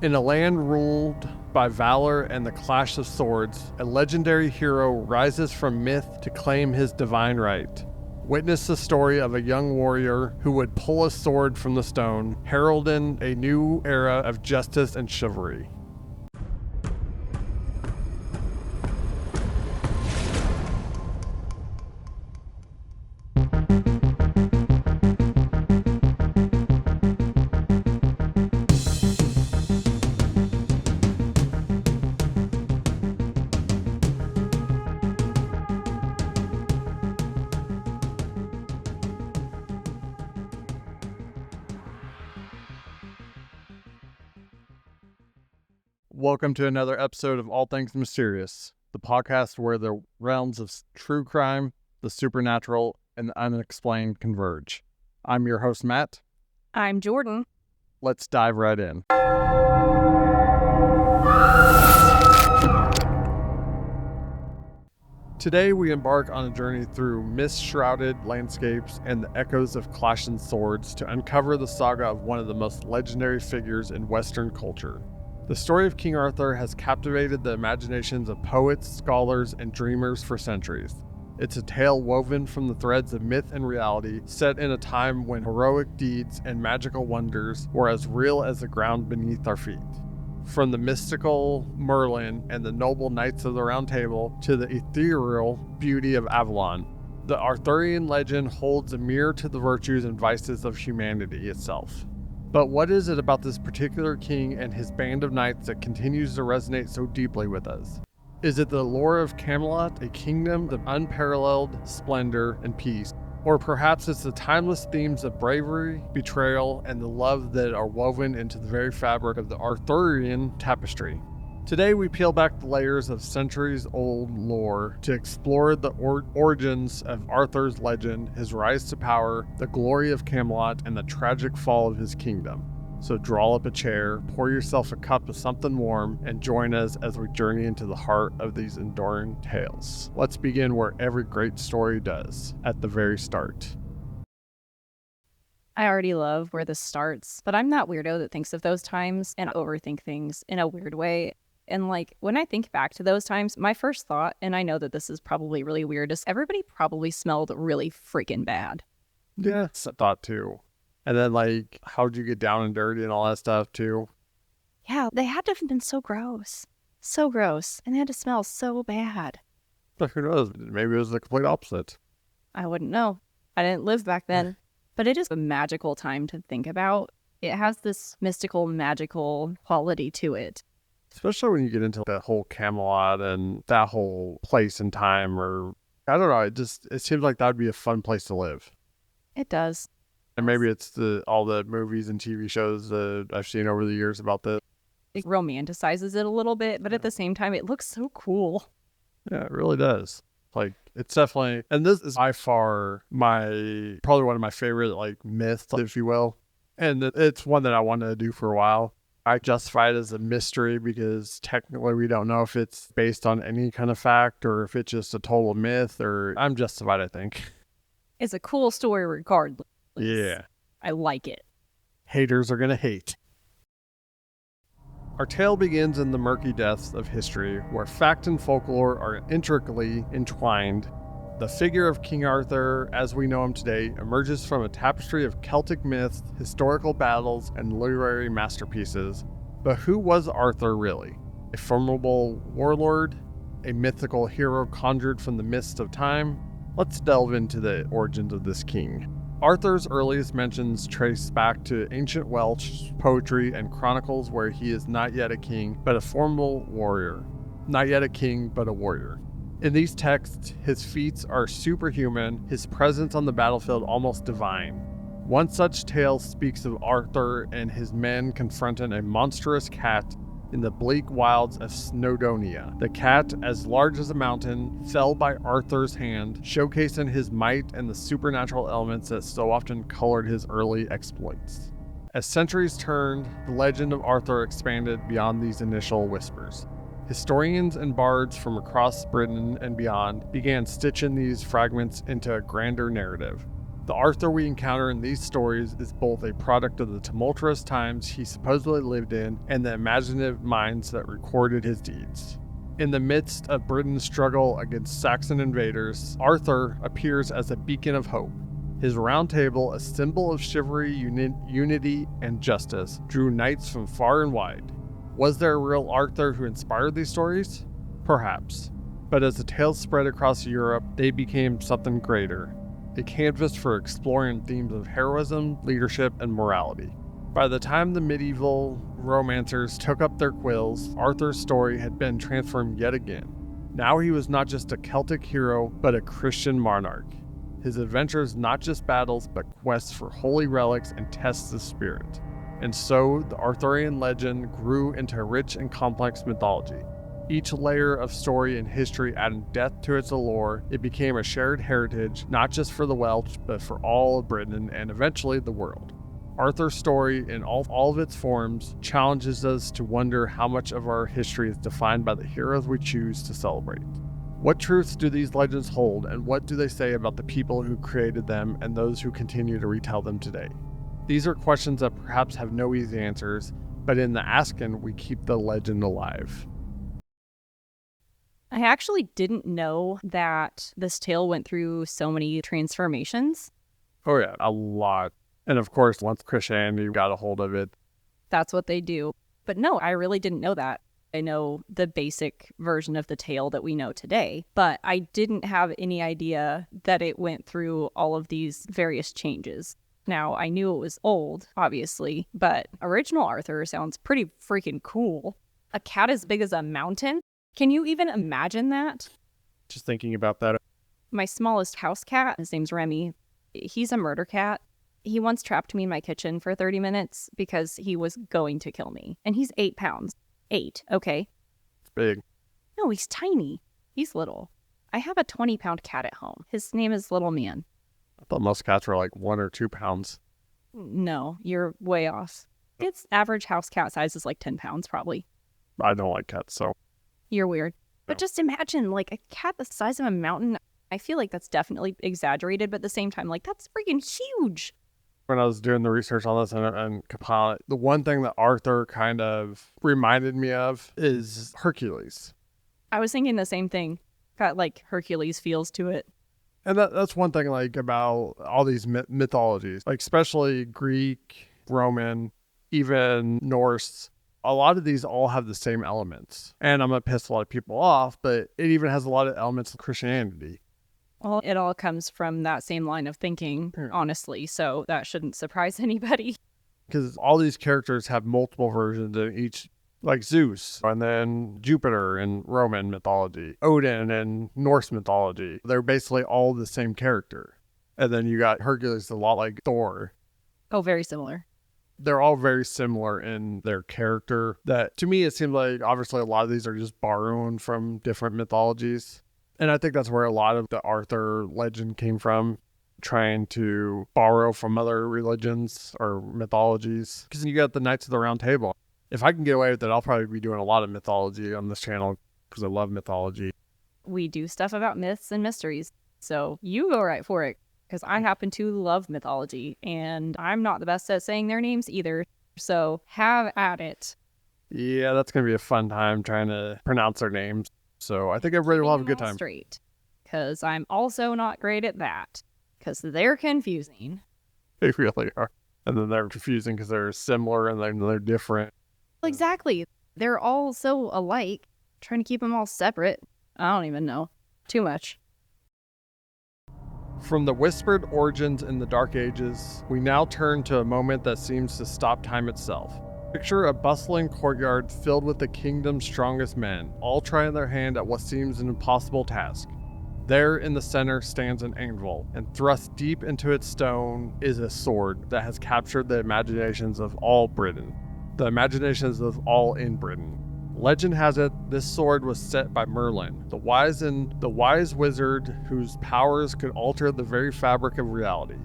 In a land ruled by valor and the clash of swords, a legendary hero rises from myth to claim his divine right. Witness the story of a young warrior who would pull a sword from the stone, heralding a new era of justice and chivalry. Welcome to another episode of All Things Mysterious, the podcast where the realms of true crime, the supernatural, and the unexplained converge. I'm your host, Matt. I'm Jordan. Let's dive right in. Today we embark on a journey through mist-shrouded landscapes and the echoes of clashing swords to uncover the saga of one of the most legendary figures in Western culture. The story of King Arthur has captivated the imaginations of poets, scholars, and dreamers for centuries. It's a tale woven from the threads of myth and reality, set in a time when heroic deeds and magical wonders were as real as the ground beneath our feet. From the mystical Merlin and the noble knights of the Round Table to the ethereal beauty of Avalon, the Arthurian legend holds a mirror to the virtues and vices of humanity itself. But what is it about this particular king and his band of knights that continues to resonate so deeply with us? Is it the lore of Camelot, a kingdom of unparalleled splendor and peace? Or perhaps it's the timeless themes of bravery, betrayal, and the love that are woven into the very fabric of the Arthurian tapestry? Today we peel back the layers of centuries-old lore to explore the origins of Arthur's legend, his rise to power, the glory of Camelot, and the tragic fall of his kingdom. So draw up a chair, pour yourself a cup of something warm, and join us as we journey into the heart of these enduring tales. Let's begin where every great story does, at the very start. I already love where this starts, but I'm that weirdo that thinks of those times and overthink things in a weird way. And when I think back to those times, my first thought, and I know that this is probably really weird, is everybody probably smelled really freaking bad. Yeah, that's a thought too. And then how'd you get down and dirty and all that stuff too? Yeah, they had to have been so gross. So gross. And they had to smell so bad. But who knows? Maybe it was the complete opposite. I wouldn't know. I didn't live back then. But it is a magical time to think about. It has this mystical, magical quality to it. Especially when you get into that whole Camelot and that whole place and time, or I don't know, it seems like that would be a fun place to live. It does. And maybe it's all the movies and TV shows that I've seen over the years about this. It romanticizes it a little bit, but at the same time, it looks so cool. Yeah, it really does. It's definitely, and this is by far probably one of my favorite myths, if you will. And it's one that I wanted to do for a while. I justify it as a mystery because technically we don't know if it's based on any kind of fact or if it's just a total myth, or I'm justified, I think. It's a cool story regardless. Yeah. I like it. Haters are going to hate. Our tale begins in the murky depths of history where fact and folklore are intricately entwined. The figure of King Arthur, as we know him today, emerges from a tapestry of Celtic myths, historical battles, and literary masterpieces. But who was Arthur really? A formidable warlord? A mythical hero conjured from the mist of time? Let's delve into the origins of this king. Arthur's earliest mentions trace back to ancient Welsh poetry and chronicles where he is not yet a king, but a formidable warrior. Not yet a king, but a warrior. In these texts, his feats are superhuman, his presence on the battlefield almost divine. One such tale speaks of Arthur and his men confronting a monstrous cat in the bleak wilds of Snowdonia. The cat, as large as a mountain, fell by Arthur's hand, showcasing his might and the supernatural elements that so often colored his early exploits. As centuries turned, the legend of Arthur expanded beyond these initial whispers. Historians and bards from across Britain and beyond began stitching these fragments into a grander narrative. The Arthur we encounter in these stories is both a product of the tumultuous times he supposedly lived in and the imaginative minds that recorded his deeds. In the midst of Britain's struggle against Saxon invaders, Arthur appears as a beacon of hope. His round table, a symbol of chivalry, unity, and justice, drew knights from far and wide. Was there a real Arthur who inspired these stories? Perhaps. But as the tales spread across Europe, they became something greater. A canvas for exploring themes of heroism, leadership, and morality. By the time the medieval romancers took up their quills, Arthur's story had been transformed yet again. Now he was not just a Celtic hero, but a Christian monarch. His adventures not just battles, but quests for holy relics and tests of spirit. And so, the Arthurian legend grew into a rich and complex mythology. Each layer of story and history adding depth to its allure, it became a shared heritage, not just for the Welsh, but for all of Britain and eventually the world. Arthur's story, in all of its forms, challenges us to wonder how much of our history is defined by the heroes we choose to celebrate. What truths do these legends hold, and what do they say about the people who created them and those who continue to retell them today? These are questions that perhaps have no easy answers, but in the asking, we keep the legend alive. I actually didn't know that this tale went through so many transformations. Oh yeah, a lot. And of course, once Christianity got a hold of it. That's what they do. But no, I really didn't know that. I know the basic version of the tale that we know today, but I didn't have any idea that it went through all of these various changes. Now, I knew it was old, obviously, but original Arthur sounds pretty freaking cool. A cat as big as a mountain? Can you even imagine that? Just thinking about that. My smallest house cat, his name's Remy, he's a murder cat. He once trapped me in my kitchen for 30 minutes because he was going to kill me. And he's 8 pounds. 8, okay? It's big. No, he's tiny. He's little. I have a 20-pound cat at home. His name is Little Man. I thought most cats were like 1 or 2 pounds. No, you're way off. Its average house cat size is like 10 pounds, probably. I don't like cats, so. You're weird. No. But just imagine, like, a cat the size of a mountain. I feel like that's definitely exaggerated, but at the same time, like, that's freaking huge. When I was doing the research on this and compiling it, the one thing that Arthur kind of reminded me of is Hercules. I was thinking the same thing. Got, like, Hercules feels to it. And that's one thing, like, about all these mythologies, like, especially Greek, Roman, even Norse. A lot of these all have the same elements. And I'm going to piss a lot of people off, but it even has a lot of elements of Christianity. Well, it all comes from that same line of thinking, honestly, so that shouldn't surprise anybody. Because all these characters have multiple versions of each, like Zeus, and then Jupiter in Roman mythology, Odin in Norse mythology. They're basically all the same character. And then you got Hercules, a lot like Thor. Oh, very similar. They're all very similar in their character. That, to me, it seems like obviously a lot of these are just borrowing from different mythologies. And I think that's where a lot of the Arthur legend came from, trying to borrow from other religions or mythologies. Because you got the Knights of the Round Table. If I can get away with it, I'll probably be doing a lot of mythology on this channel because I love mythology. We do stuff about myths and mysteries, so you go right for it. Because I happen to love mythology, and I'm not the best at saying their names either, so have at it. Yeah, that's going to be a fun time trying to pronounce their names. So I think everybody will have a good time. Straight, because I'm also not great at that, because they're confusing. They really are. And then they're confusing because they're similar and then they're different. Exactly. They're all so alike. Trying to keep them all separate. I don't even know. Too much. From the whispered origins in the Dark Ages, we now turn to a moment that seems to stop time itself. Picture a bustling courtyard filled with the kingdom's strongest men, all trying their hand at what seems an impossible task. There in the center stands an anvil, and thrust deep into its stone is a sword that has captured the imaginations of all Britain. The imaginations of all in Britain. Legend has it, this sword was set by Merlin, the wise wizard whose powers could alter the very fabric of reality.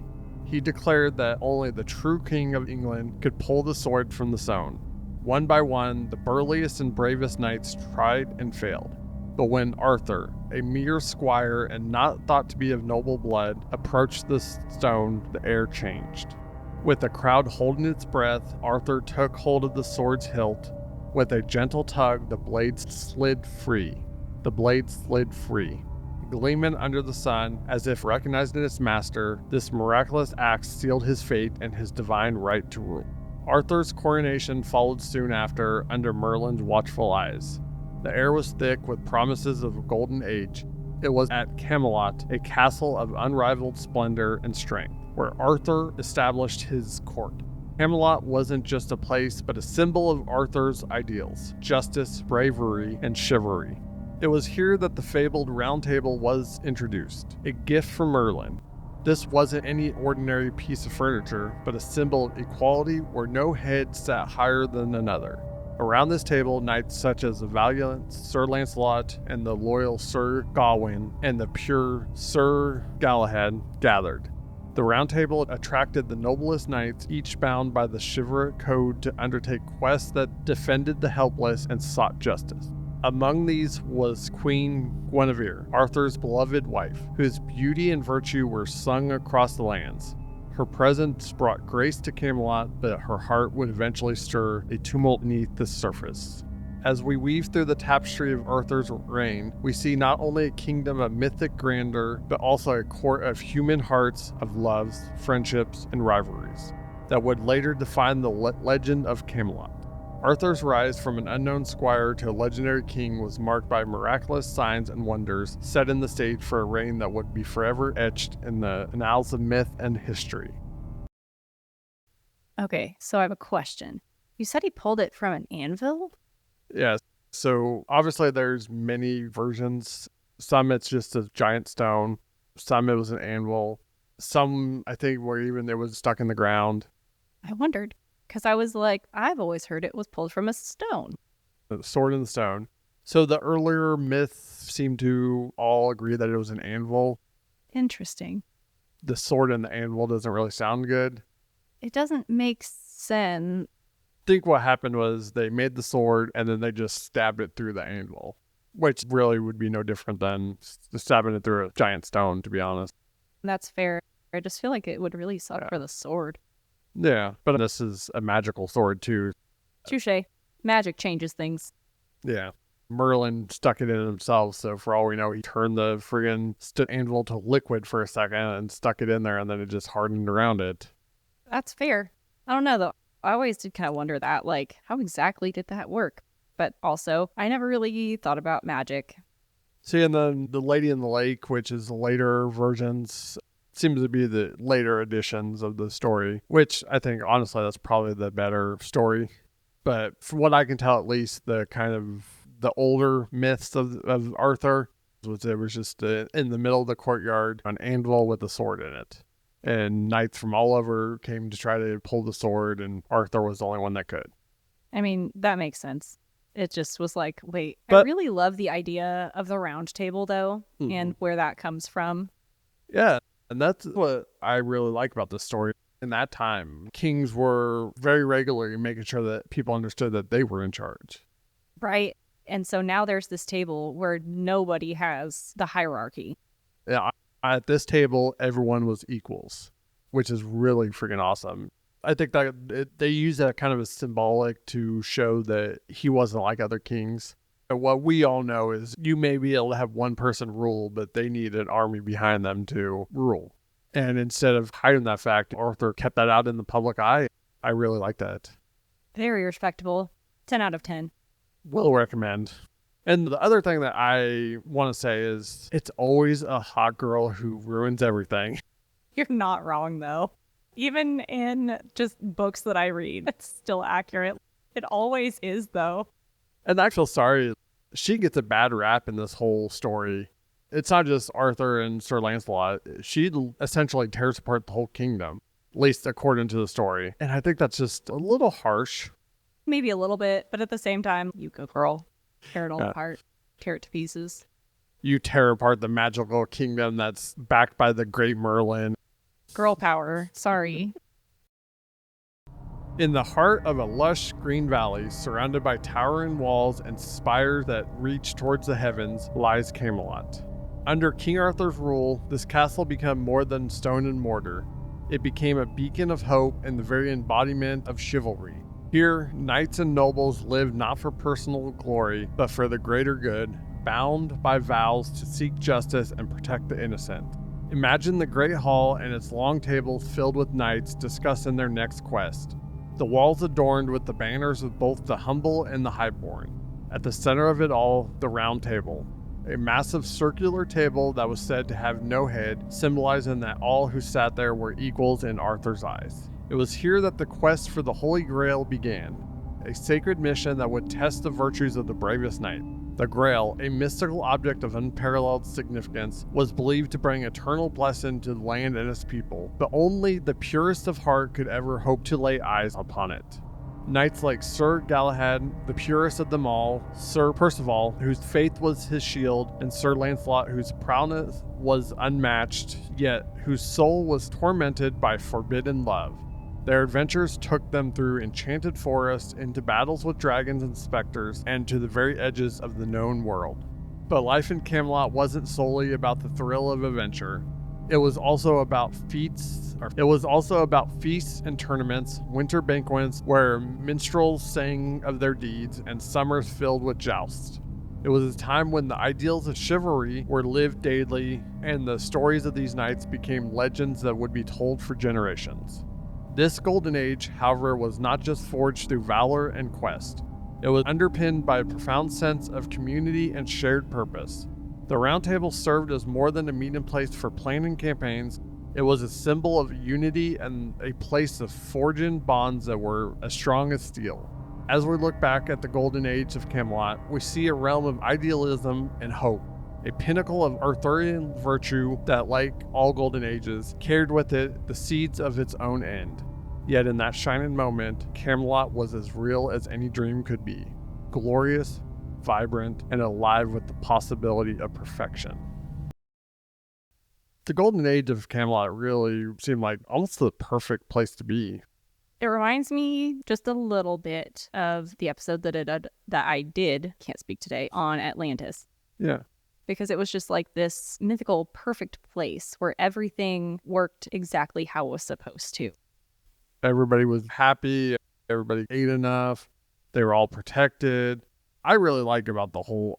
He declared that only the true king of England could pull the sword from the stone. One by one, the burliest and bravest knights tried and failed. But when Arthur, a mere squire and not thought to be of noble blood, approached the stone, the air changed. With the crowd holding its breath, Arthur took hold of the sword's hilt. With a gentle tug, the blade slid free. The blade slid free. Gleaming under the sun, as if recognizing its master, this miraculous act sealed his fate and his divine right to rule. Arthur's coronation followed soon after, under Merlin's watchful eyes. The air was thick with promises of a golden age. It was at Camelot, a castle of unrivaled splendor and strength, where Arthur established his court. Camelot wasn't just a place, but a symbol of Arthur's ideals: justice, bravery, and chivalry. It was here that the fabled Round Table was introduced, a gift from Merlin. This wasn't any ordinary piece of furniture, but a symbol of equality where no head sat higher than another. Around this table, knights such as the valiant Sir Lancelot and the loyal Sir Gawain and the pure Sir Galahad gathered. The Round Table attracted the noblest knights, each bound by the chivalric code to undertake quests that defended the helpless and sought justice. Among these was Queen Guinevere, Arthur's beloved wife, whose beauty and virtue were sung across the lands. Her presence brought grace to Camelot, but her heart would eventually stir a tumult beneath the surface. As we weave through the tapestry of Arthur's reign, we see not only a kingdom of mythic grandeur, but also a court of human hearts, of loves, friendships, and rivalries that would later define the legend of Camelot. Arthur's rise from an unknown squire to a legendary king was marked by miraculous signs and wonders, setting the stage for a reign that would be forever etched in the annals of myth and history. Okay, so I have a question. You said he pulled it from an anvil? Yeah, so obviously there's many versions. Some it's just a giant stone. Some it was an anvil. Some, I think, were even it was stuck in the ground. I wondered. Because I was like, I've always heard it was pulled from a stone. The sword in the stone. So the earlier myths seem to all agree that it was an anvil. Interesting. The sword and the anvil doesn't really sound good. It doesn't make sense. I think what happened was they made the sword and then they just stabbed it through the anvil, which really would be no different than stabbing it through a giant stone, to be honest. That's fair. I just feel like it would really suck for the sword. Yeah, but this is a magical sword too. Touché. Magic changes things. Yeah. Merlin stuck it in himself, so for all we know, he turned the friggin' anvil to liquid for a second and stuck it in there, and then it just hardened around it. That's fair. I don't know, though. I always did kind of wonder that, like, how exactly did that work? But also, I never really thought about magic. See, and then the Lady in the Lake, which is the later versions, seems to be the later editions of the story, which I think, honestly, that's probably the better story. But from what I can tell, at least, the kind of the older myths of Arthur was it was just in the middle of the courtyard, an anvil with a sword in it. And knights from all over came to try to pull the sword, and Arthur was the only one that could. I mean, that makes sense. It just was like, wait, I really love the idea of the Round Table, though, and where that comes from. Yeah. And that's what I really like about this story. In that time, kings were very regularly making sure that people understood that they were in charge. Right. And so now there's this table where nobody has the hierarchy. Yeah, at this table, everyone was equals, which is really freaking awesome. I think that they use that kind of as symbolic to show that he wasn't like other kings. What we all know is you may be able to have one person rule, but they need an army behind them to rule. And instead of hiding that fact, Arthur kept that out in the public eye. I really like that. Very respectable. 10 out of 10. Will recommend. And the other thing that I want to say is it's always a hot girl who ruins everything. You're not wrong, though. Even in just books that I read, it's still accurate. It always is, though. And I feel sorry. She gets a bad rap in this whole story. It's not just Arthur and Sir Lancelot. She essentially tears apart the whole kingdom, at least according to the story. And I think that's just a little harsh. Maybe a little bit, but at the same time, you go, girl. Tear it all apart. Tear it to pieces. You tear apart the magical kingdom that's backed by the great Merlin. Girl power. Sorry. In the heart of a lush green valley, surrounded by towering walls and spires that reach towards the heavens, lies Camelot. Under King Arthur's rule, this castle became more than stone and mortar. It became a beacon of hope and the very embodiment of chivalry. Here, knights and nobles lived not for personal glory, but for the greater good, bound by vows to seek justice and protect the innocent. Imagine the great hall and its long tables filled with knights discussing their next quest. The walls adorned with the banners of both the humble and the highborn. At the center of it all, the round table. A massive circular table that was said to have no head, symbolizing that all who sat there were equals in Arthur's eyes. It was here that the quest for the Holy Grail began, a sacred mission that would test the virtues of the bravest knight. The Grail, a mystical object of unparalleled significance, was believed to bring eternal blessing to the land and its people, but only the purest of heart could ever hope to lay eyes upon it. Knights like Sir Galahad, the purest of them all, Sir Percival, whose faith was his shield, and Sir Lancelot, whose prowess was unmatched, yet whose soul was tormented by forbidden love. Their adventures took them through enchanted forests, into battles with dragons and specters, and to the very edges of the known world. But life in Camelot wasn't solely about the thrill of adventure. It was also about feasts and tournaments, winter banquets where minstrels sang of their deeds, and summers filled with jousts. It was a time when the ideals of chivalry were lived daily, and the stories of these knights became legends that would be told for generations. This golden age, however, was not just forged through valor and quest. It was underpinned by a profound sense of community and shared purpose. The Round Table served as more than a meeting place for planning campaigns. It was a symbol of unity and a place of forging bonds that were as strong as steel. As we look back at the golden age of Camelot, we see a realm of idealism and hope, a pinnacle of Arthurian virtue that, like all golden ages, carried with it the seeds of its own end. Yet in that shining moment, Camelot was as real as any dream could be, glorious, vibrant, and alive with the possibility of perfection. The golden age of Camelot really seemed like almost the perfect place to be. It reminds me just a little bit of the episode that I did, can't speak today, on Atlantis. Yeah. Because it was just like this mythical, perfect place where everything worked exactly how it was supposed to. Everybody was happy. Everybody ate enough. They were all protected. I really like about the whole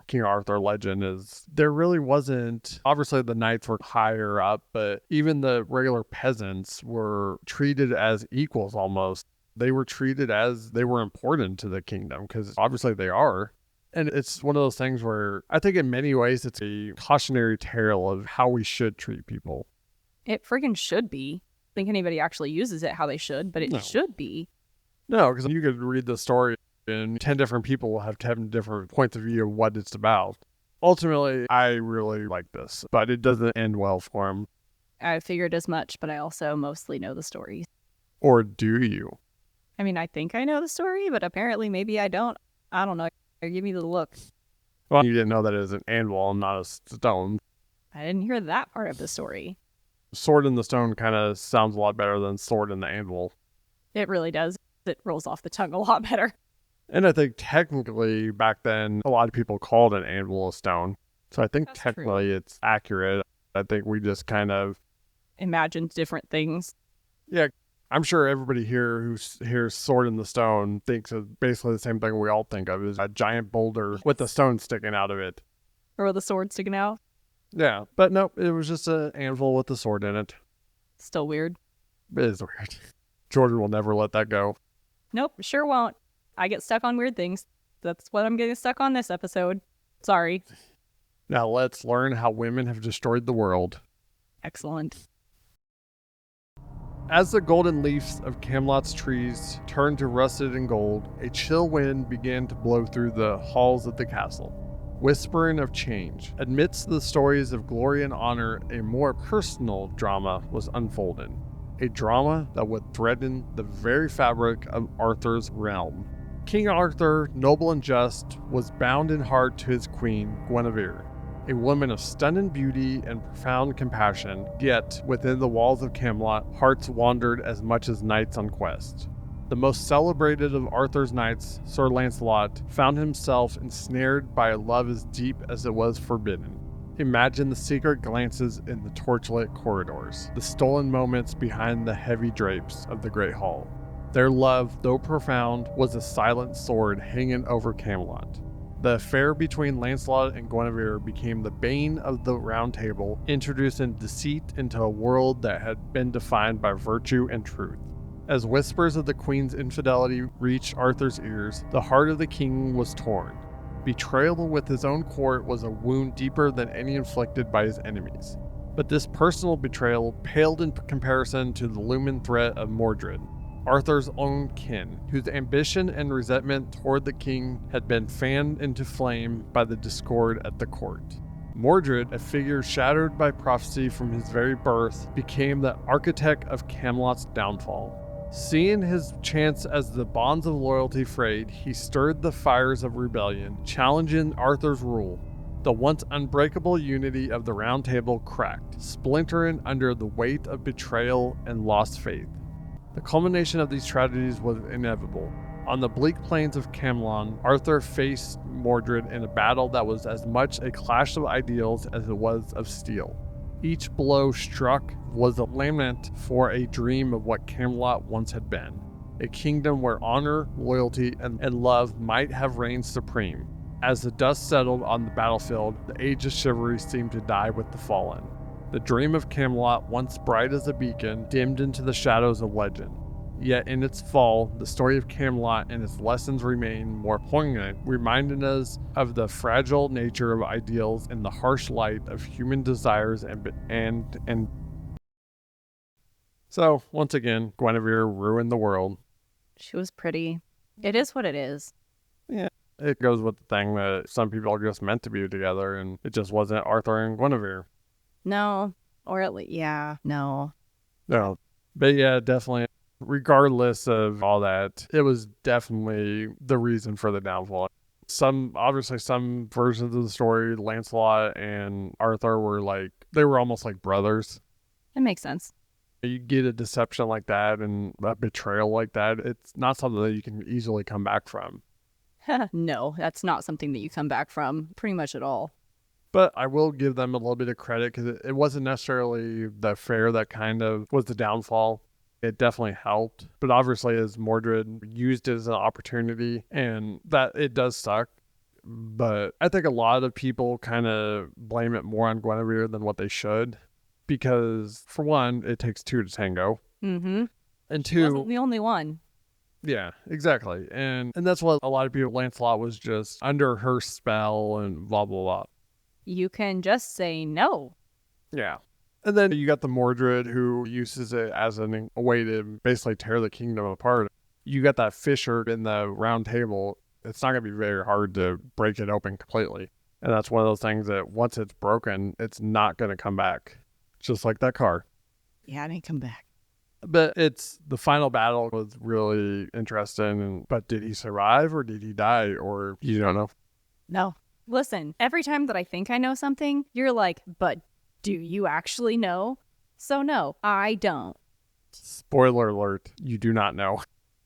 King Arthur legend is there really wasn't, obviously the knights were higher up, but even the regular peasants were treated as equals almost. They were treated as they were important to the kingdom because obviously they are. And it's one of those things where I think in many ways it's a cautionary tale of how we should treat people. It friggin' should be. I think anybody actually uses it how they should, but it should be. No, because you could read the story and 10 different people will have 10 different points of view of what it's about. Ultimately, I really like this, but it doesn't end well for him. I figured as much, but I also mostly know the story. Or do you? I mean, I think I know the story, but apparently maybe I don't. I don't know. Give me the look. Well, you didn't know that it was an anvil and not a stone. I didn't hear that part of the story. Sword in the stone kind of sounds a lot better than sword in the anvil. It really does. It rolls off the tongue a lot better. And I think technically back then, a lot of people called an anvil a stone. So I think That's technically true. It's accurate. I think we just kind of imagined different things. Yeah, I'm sure everybody here who hears sword in the stone thinks of basically the same thing we all think of, is a giant boulder with a stone sticking out of it. Or with a sword sticking out. Yeah, but nope, it was just an anvil with a sword in it. Still weird. It is weird. Jordan will never let that go. Nope, sure won't. I get stuck on weird things. That's what I'm getting stuck on this episode. Sorry. Now let's learn how women have destroyed the world. Excellent. As the golden leaves of Camelot's trees turned to rusted and gold, a chill wind began to blow through the halls of the castle, whispering of change. Amidst the stories of glory and honor, a more personal drama was unfolding. A drama that would threaten the very fabric of Arthur's realm. King Arthur, noble and just, was bound in heart to his queen, Guinevere, a woman of stunning beauty and profound compassion, yet within the walls of Camelot, hearts wandered as much as knights on quest. The most celebrated of Arthur's knights, Sir Lancelot, found himself ensnared by a love as deep as it was forbidden. Imagine the secret glances in the torchlit corridors, the stolen moments behind the heavy drapes of the Great Hall. Their love, though profound, was a silent sword hanging over Camelot. The affair between Lancelot and Guinevere became the bane of the Round Table, introducing deceit into a world that had been defined by virtue and truth. As whispers of the queen's infidelity reached Arthur's ears, the heart of the king was torn. Betrayal with his own court was a wound deeper than any inflicted by his enemies. But this personal betrayal paled in comparison to the looming threat of Mordred, Arthur's own kin, whose ambition and resentment toward the king had been fanned into flame by the discord at the court. Mordred, a figure shattered by prophecy from his very birth, became the architect of Camelot's downfall. Seeing his chance as the bonds of loyalty frayed, he stirred the fires of rebellion, challenging Arthur's rule. The once unbreakable unity of the Round Table cracked, splintering under the weight of betrayal and lost faith. The culmination of these tragedies was inevitable. On the bleak plains of Camlann, Arthur faced Mordred in a battle that was as much a clash of ideals as it was of steel. Each blow struck was a lament for a dream of what Camelot once had been, a kingdom where honor, loyalty, and love might have reigned supreme. As the dust settled on the battlefield, the age of chivalry seemed to die with the fallen. The dream of Camelot, once bright as a beacon, dimmed into the shadows of legend. Yet in its fall, the story of Camelot and its lessons remain more poignant, reminding us of the fragile nature of ideals and the harsh light of human desires and So, once again, Guinevere ruined the world. She was pretty. It is what it is. Yeah, it goes with the thing that some people are just meant to be together, and it just wasn't Arthur and Guinevere. No, or at least, yeah, no. No, but yeah, definitely. Regardless of all that, it was definitely the reason for the downfall. Obviously some versions of the story, Lancelot and Arthur they were almost like brothers. It makes sense. You get a deception like that and a betrayal like that, it's not something that you can easily come back from. No, that's not something that you come back from pretty much at all. But I will give them a little bit of credit because it wasn't necessarily the affair that kind of was the downfall. It definitely helped, but obviously as Mordred used it as an opportunity, and that it does suck. But I think a lot of people kind of blame it more on Guinevere than what they should, because for one, it takes two to tango. Mm-hmm. And She two, wasn't the only one. Yeah, exactly. And that's what a lot of people, Lancelot was just under her spell and blah, blah, blah. You can just say no. Yeah. And then you got the Mordred who uses it as a way to basically tear the kingdom apart. You got that fissure in the Round Table. It's not going to be very hard to break it open completely. And that's one of those things that once it's broken, it's not going to come back. Just like that car. Yeah, it ain't come back. But the final battle was really interesting. But did he survive or did he die? Or you don't know? No. Listen, every time that I think I know something, you're like, but do you actually know? So no, I don't. Spoiler alert, you do not know.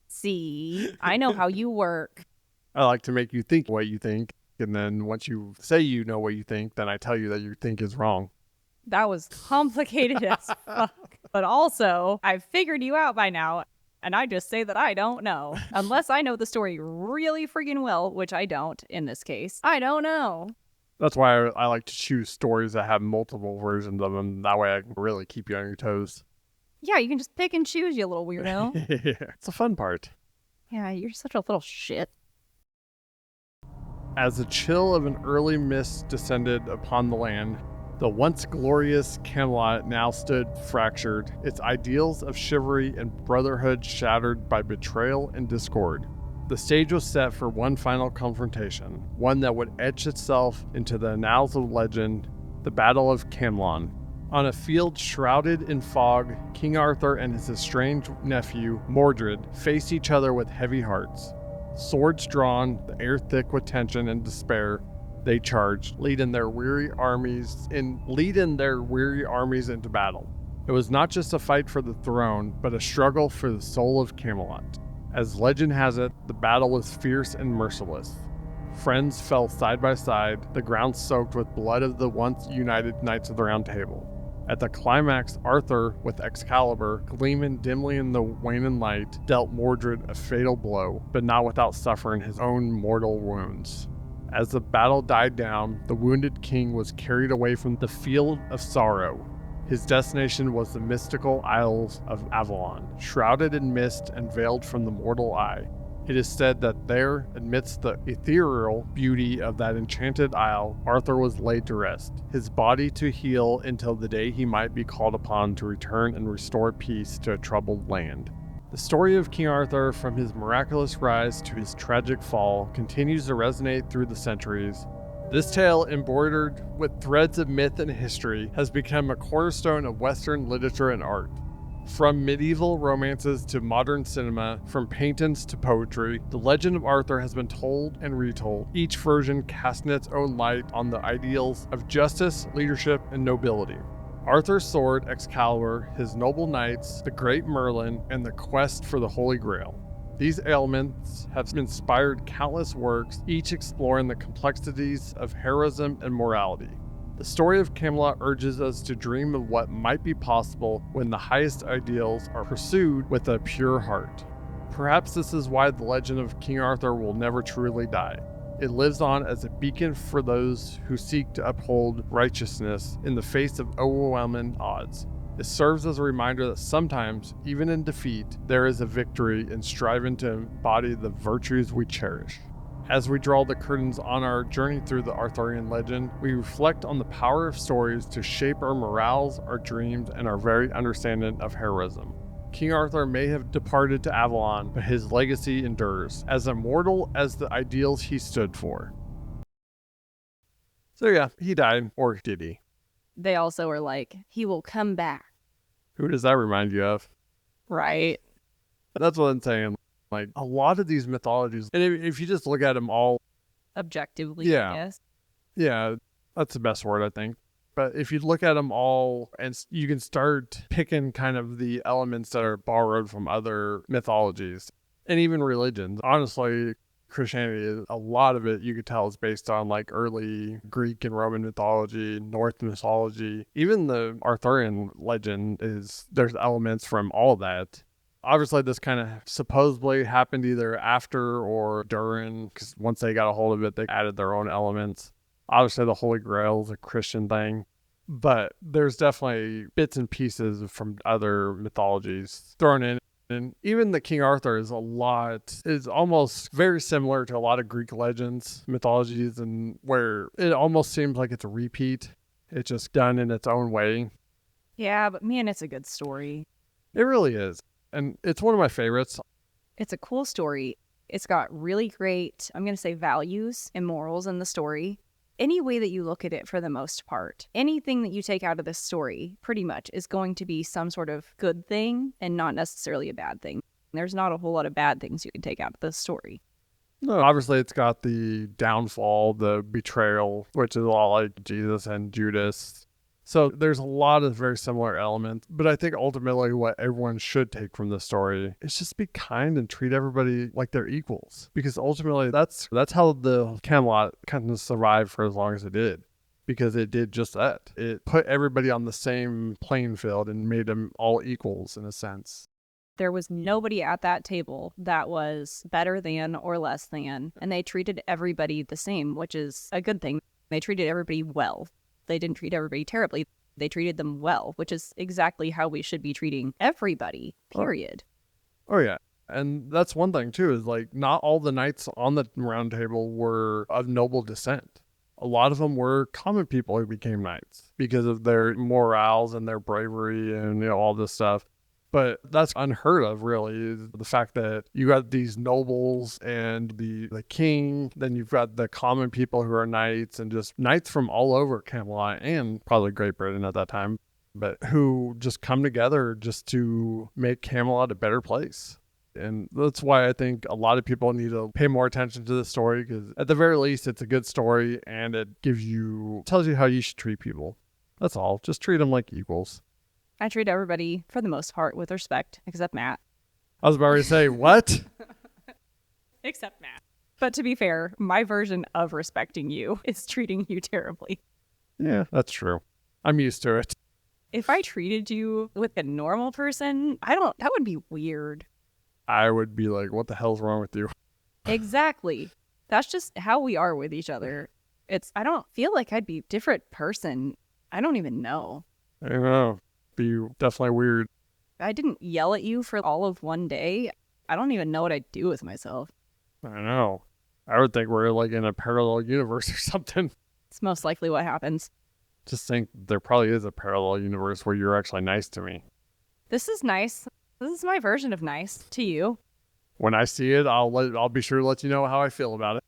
See, I know how you work. I like to make you think what you think, and then once you say you know what you think, then I tell you that you think is wrong. That was complicated as fuck. But also, I've figured you out by now, and I just say that I don't know. Unless I know the story really freaking well, which I don't in this case. I don't know. That's why I like to choose stories that have multiple versions of them. That way I can really keep you on your toes. Yeah, you can just pick and choose, you little weirdo. Yeah, it's the fun part. Yeah, you're such a little shit. As the chill of an early mist descended upon the land, the once glorious Camelot now stood fractured, its ideals of chivalry and brotherhood shattered by betrayal and discord. The stage was set for one final confrontation, one that would etch itself into the annals of legend, the Battle of Camlann. On a field shrouded in fog, King Arthur and his estranged nephew, Mordred, faced each other with heavy hearts. Swords drawn, the air thick with tension and despair, they charged, leading their weary armies into battle. It was not just a fight for the throne, but a struggle for the soul of Camelot. As legend has it, the battle was fierce and merciless. Friends fell side by side, the ground soaked with blood of the once united Knights of the Round Table. At the climax, Arthur, with Excalibur gleaming dimly in the waning light, dealt Mordred a fatal blow, but not without suffering his own mortal wounds. As the battle died down, the wounded king was carried away from the field of sorrow. His destination was the mystical Isles of Avalon, shrouded in mist and veiled from the mortal eye. It is said that there, amidst the ethereal beauty of that enchanted isle, Arthur was laid to rest, his body to heal until the day he might be called upon to return and restore peace to a troubled land. The story of King Arthur, from his miraculous rise to his tragic fall, continues to resonate through the centuries. This tale, embroidered with threads of myth and history, has become a cornerstone of Western literature and art. From medieval romances to modern cinema, from paintings to poetry, the legend of Arthur has been told and retold, each version casting its own light on the ideals of justice, leadership, and nobility. Arthur's sword, Excalibur, his noble knights, the great Merlin, and the quest for the Holy Grail. These elements have inspired countless works, each exploring the complexities of heroism and morality. The story of Camelot urges us to dream of what might be possible when the highest ideals are pursued with a pure heart. Perhaps this is why the legend of King Arthur will never truly die. It lives on as a beacon for those who seek to uphold righteousness in the face of overwhelming odds. It serves as a reminder that sometimes, even in defeat, there is a victory in striving to embody the virtues we cherish. As we draw the curtains on our journey through the Arthurian legend, we reflect on the power of stories to shape our morals, our dreams, and our very understanding of heroism. King Arthur may have departed to Avalon, but his legacy endures, as immortal as the ideals he stood for. So yeah, he died, or did he? They also were like, he will come back. Who does that remind you of? Right. That's what I'm saying. Like, a lot of these mythologies, and if you just look at them all Objectively, Yeah. I guess. Yeah, that's the best word, I think. But if you look at them all, and you can start picking kind of the elements that are borrowed from other mythologies and even religions. Honestly, Christianity, a lot of it you could tell is based on like early Greek and Roman mythology, Norse mythology. Even the Arthurian legend there's elements from all that. Obviously, this kind of supposedly happened either after or during, because once they got a hold of it, they added their own elements. Obviously, the Holy Grail is a Christian thing, but there's definitely bits and pieces from other mythologies thrown in. And even the King Arthur is almost very similar to a lot of Greek legends, mythologies, and where it almost seems like it's a repeat. It's just done in its own way. Yeah, but man, it's a good story. It really is. And it's one of my favorites. It's a cool story. It's got really great, I'm going to say, values and morals in the story. Any way that you look at it, for the most part, anything that you take out of this story pretty much is going to be some sort of good thing and not necessarily a bad thing. There's not a whole lot of bad things you can take out of this story. No, obviously it's got the downfall, the betrayal, which is a lot like Jesus and Judas. So there's a lot of very similar elements, but I think ultimately what everyone should take from this story is just be kind and treat everybody like they're equals. Because ultimately that's how the Camelot kind of survived for as long as it did. Because it did just that. It put everybody on the same playing field and made them all equals in a sense. There was nobody at that table that was better than or less than, and they treated everybody the same, which is a good thing. They treated everybody well. They didn't treat everybody terribly. They treated them well, which is exactly how we should be treating everybody, period. Oh yeah. And that's one thing too, is like not all the knights on the round table were of noble descent. A lot of them were common people who became knights because of their morals and their bravery and all this stuff. But that's unheard of, really, is the fact that you got these nobles and the king, then you've got the common people who are knights and just knights from all over Camelot and probably Great Britain at that time, but who just come together just to make Camelot a better place. And that's why I think a lot of people need to pay more attention to this story, because at the very least, it's a good story and it tells you how you should treat people. That's all. Just treat them like equals. I treat everybody, for the most part, with respect, except Matt. I was about to say, what? Except Matt. But to be fair, my version of respecting you is treating you terribly. Yeah, that's true. I'm used to it. If I treated you with a normal person, that would be weird. I would be like, what the hell's wrong with you? Exactly. That's just how we are with each other. I don't feel like I'd be a different person. I don't even know. I don't know. Be definitely weird. I didn't yell at you for all of one day. I don't even know what I'd do with myself. I know. I would think we're like in a parallel universe or something. It's most likely what happens. Just think there probably is a parallel universe where you're actually nice to me. This is nice. This is my version of nice to you. When I see it, I'll be sure to let you know how I feel about it.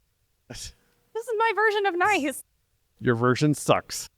This is my version of nice. Your version sucks.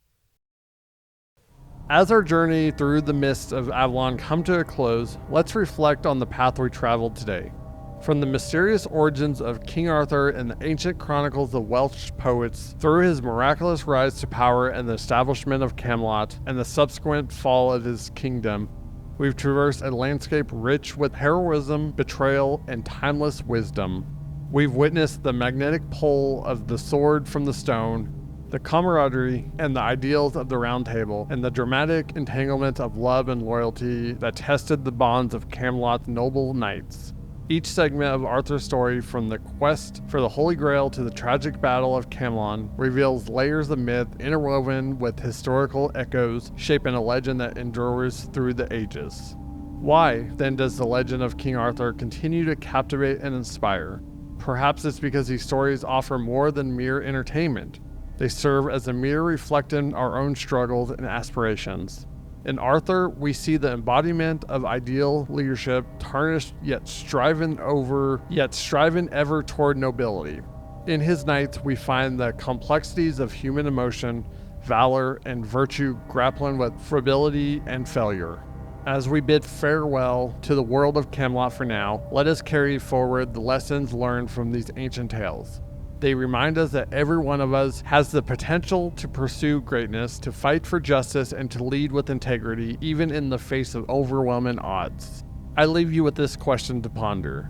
As our journey through the mists of Avalon come to a close, let's reflect on the path we traveled today. From the mysterious origins of King Arthur and the ancient chronicles of Welsh poets, through his miraculous rise to power and the establishment of Camelot, and the subsequent fall of his kingdom, we've traversed a landscape rich with heroism, betrayal, and timeless wisdom. We've witnessed the magnetic pull of the sword from the stone, the camaraderie and the ideals of the Round Table, and the dramatic entanglement of love and loyalty that tested the bonds of Camelot's noble knights. Each segment of Arthur's story, from the quest for the Holy Grail to the tragic battle of Camlann, reveals layers of myth interwoven with historical echoes, shaping a legend that endures through the ages. Why, then, does the legend of King Arthur continue to captivate and inspire? Perhaps it's because these stories offer more than mere entertainment. They serve as a mirror reflecting our own struggles and aspirations. In Arthur, we see the embodiment of ideal leadership, tarnished yet striving ever toward nobility. In his knights, we find the complexities of human emotion, valor, and virtue grappling with fragility and failure. As we bid farewell to the world of Camelot for now, let us carry forward the lessons learned from these ancient tales. They remind us that every one of us has the potential to pursue greatness, to fight for justice, and to lead with integrity, even in the face of overwhelming odds. I leave you with this question to ponder.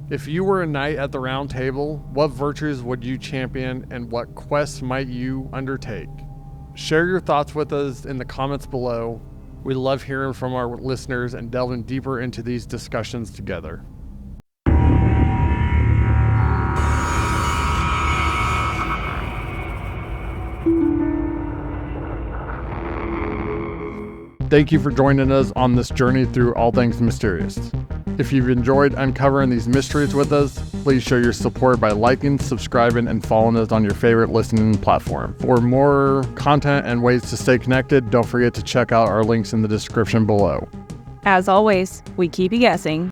If you were a knight at the Round Table, what virtues would you champion and what quests might you undertake? Share your thoughts with us in the comments below. We love hearing from our listeners and delving deeper into these discussions together. Thank you for joining us on this journey through all things mysterious. If you've enjoyed uncovering these mysteries with us, please show your support by liking, subscribing, and following us on your favorite listening platform. For more content and ways to stay connected, don't forget to check out our links in the description below. As always, we keep you guessing.